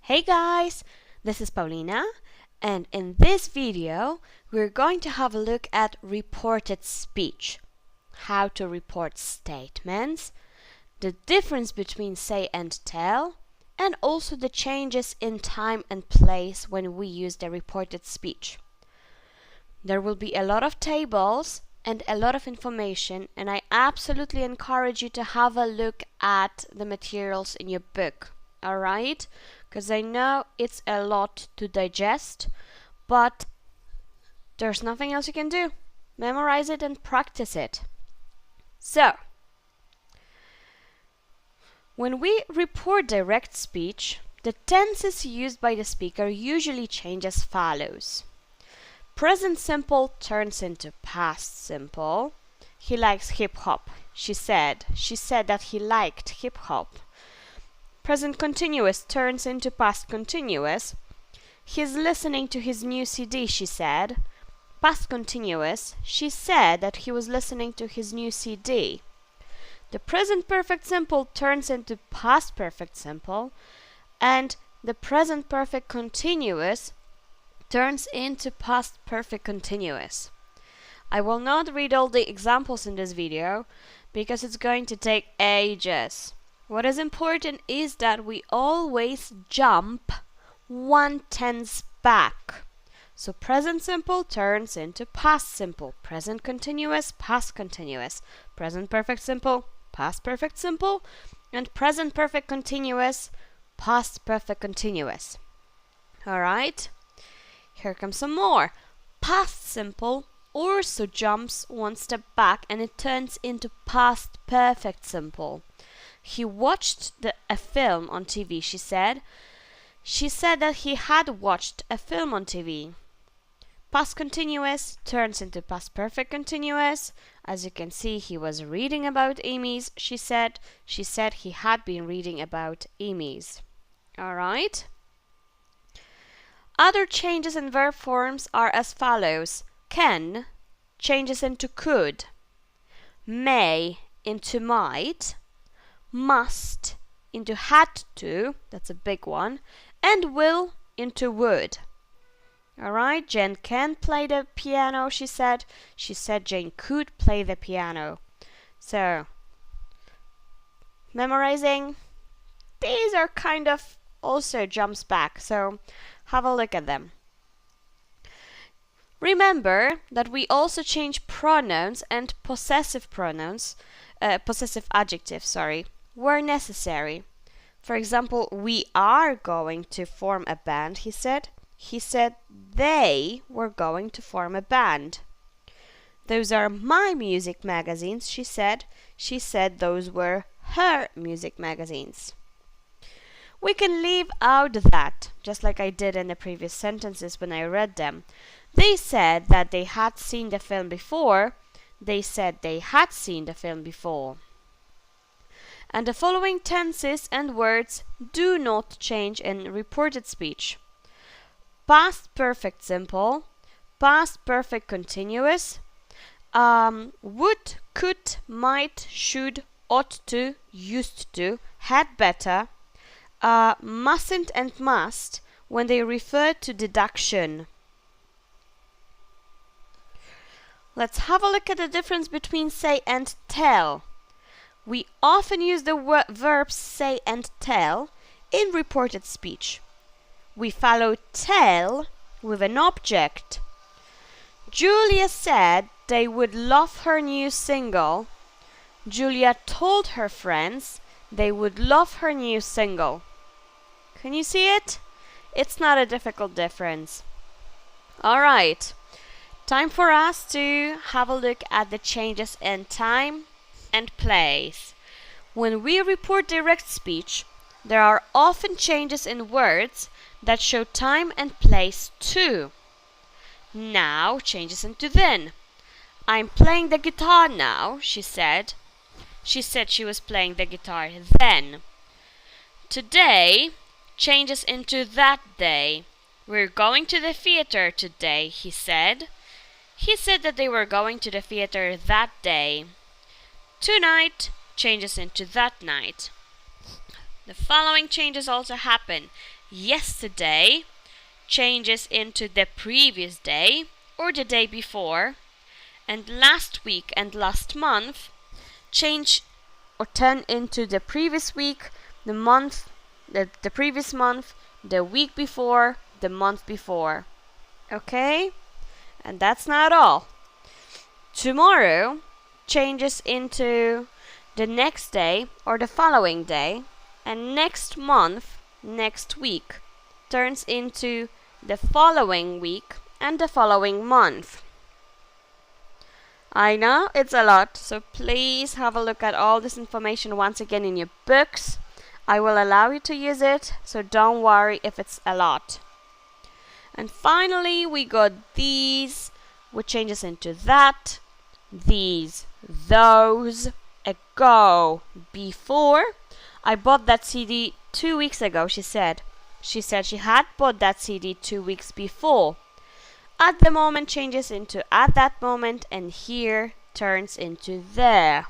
Hey guys, this is Paulina, and in this video we're going to have a look at reported speech, how to report statements, the difference between say and tell, and also the changes in time and place when we use the reported speech. There will be a lot of tables and a lot of information, and I absolutely encourage you to have a look at the materials in your book, alright? Because I know it's a lot to digest, but there's nothing else you can do. Memorize it and practice it. So, when we report direct speech, the tenses used by the speaker usually change as follows. Present simple turns into past simple. He likes hip-hop. She said that he liked hip-hop. Present continuous turns into past continuous. He's listening to his new CD, she said. Past continuous, she said that he was listening to his new CD. The present perfect simple turns into past perfect simple, and the present perfect continuous turns into past perfect continuous. I will not read all the examples in this video because it's going to take ages. What is important is that we always jump one tense back. So present simple turns into past simple, present continuous, past continuous, present perfect simple, past perfect simple, and present perfect continuous, past perfect continuous. Alright? Here comes some more. Past simple also jumps one step back and it turns into past perfect simple. He watched a film on TV, she said. She said that he had watched a film on TV. Past continuous turns into past perfect continuous. As you can see, he was reading about Amy's, she said. She said he had been reading about Amy's. Alright? Other changes in verb forms are as follows. Can changes into could. May into might. Must into had to, that's a big one. And will into would. Alright, Jen can play the piano, she said. She said Jane could play the piano. So, memorizing. These are kind of also jumps back, so have a look at them. Remember that we also change pronouns and possessive pronouns, possessive adjectives, where necessary. For example, we are going to form a band, he said. He said they were going to form a band. Those are my music magazines, she said. She said those were her music magazines. We can leave out that, just like I did in the previous sentences when I read them. They said that they had seen the film before. They said they had seen the film before. And the following tenses and words do not change in reported speech. Past perfect simple, past perfect continuous, would, could, might, should, ought to, used to, had better, mustn't and must when they refer to deduction. Let's have a look at the difference between say and tell. We often use the verbs say and tell in reported speech. We follow tell with an object. Julia said they would love her new single. Julia told her friends they would love her new single. Can you see it? It's not a difficult difference. Alright, time for us to have a look at the changes in time and place. When we report direct speech, there are often changes in words that show time and place too. Now changes into then. I'm playing the guitar now, she said. She said she was playing the guitar then. Today changes into that day. We're going to the theater today, he said. He said that they were going to the theater that day. Tonight changes into that night. The following changes also happen. Yesterday changes into the previous day or the day before, and last week and last month change or turn into the previous week, the month, the previous month, the week before, the month before. Okay? And that's not all. Tomorrow changes into the next day or the following day, and next month, next week, turns into the following week and the following month. I know it's a lot, so please have a look at all this information once again in your books. I will allow you to use it, so don't worry if it's a lot. And finally, we got these, which changes into that, these, those, ago, before. I bought that CD 2 weeks ago, she said. She said she had bought that CD 2 weeks before. At the moment changes into at that moment, and here turns into there.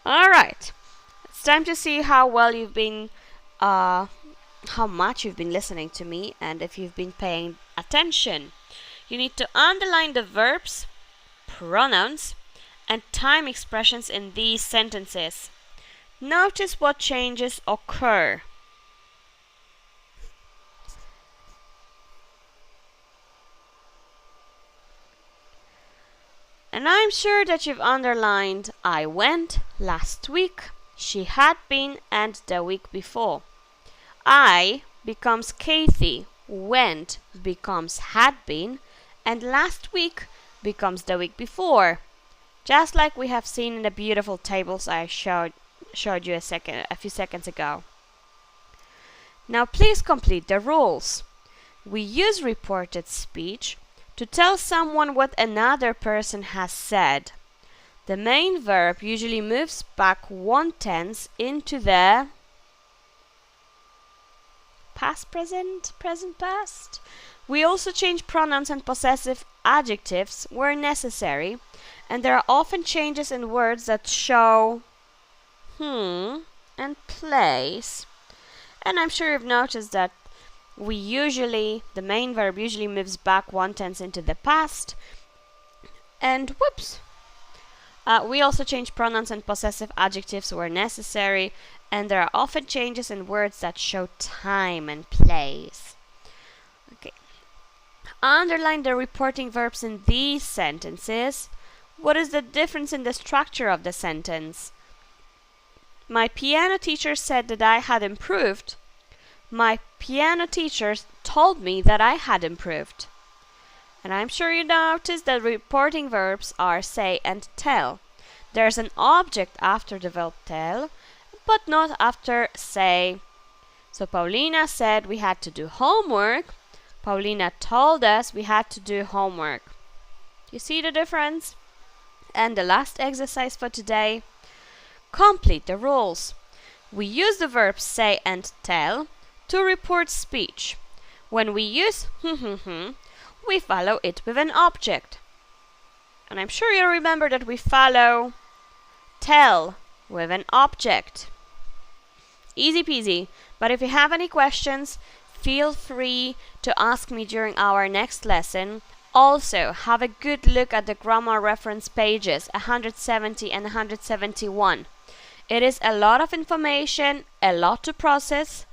Alright, it's time to see how well you've been, how much you've been listening to me, and if you've been paying attention. You need to underline the verbs, pronouns, and time expressions in these sentences. Notice what changes occur. And I'm sure that you've underlined I went last week, she had been, and the week before. I becomes Kathy, went becomes had been, and last week becomes the week before. Just like we have seen in the beautiful tables I showed you a few seconds ago. Now please complete the rules. We use reported speech to tell someone what another person has said. The main verb usually moves back one tense into the past present, present past. We also change pronouns and possessive adjectives where necessary, and there are often changes in words that show and place. And I'm sure you've noticed that the main verb usually moves back one tense into the past. And whoops! We also change pronouns and possessive adjectives where necessary, and there are often changes in words that show time and place. Okay. Underline the reporting verbs in these sentences. What is the difference in the structure of the sentence? My piano teacher said that I had improved. My piano teacher told me that I had improved. And I'm sure you noticed that reporting verbs are say and tell. There's an object after the verb tell, but not after say. So Paulina said we had to do homework. Paulina told us we had to do homework. You see the difference? And the last exercise for today. Complete the rules. We use the verbs say and tell to report speech. When we use we follow it with an object. And I'm sure you remember that we follow tell with an object. Easy peasy. But if you have any questions, feel free to ask me during our next lesson. Also, have a good look at the grammar reference pages 170 and 171. It is a lot of information, a lot to process,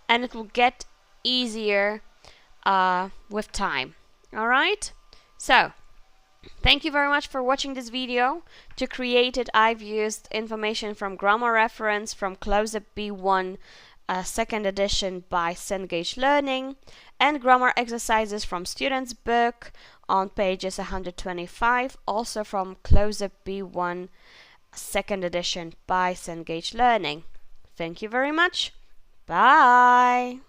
and it will get easier with time. Alright? So, thank you very much for watching this video. To create it, I've used information from Grammar Reference from Close-Up B1 second edition by Cengage Learning, and grammar exercises from Student's Book on pages 125, also from Close-Up B1 second edition by Cengage Learning. Thank you very much. Bye.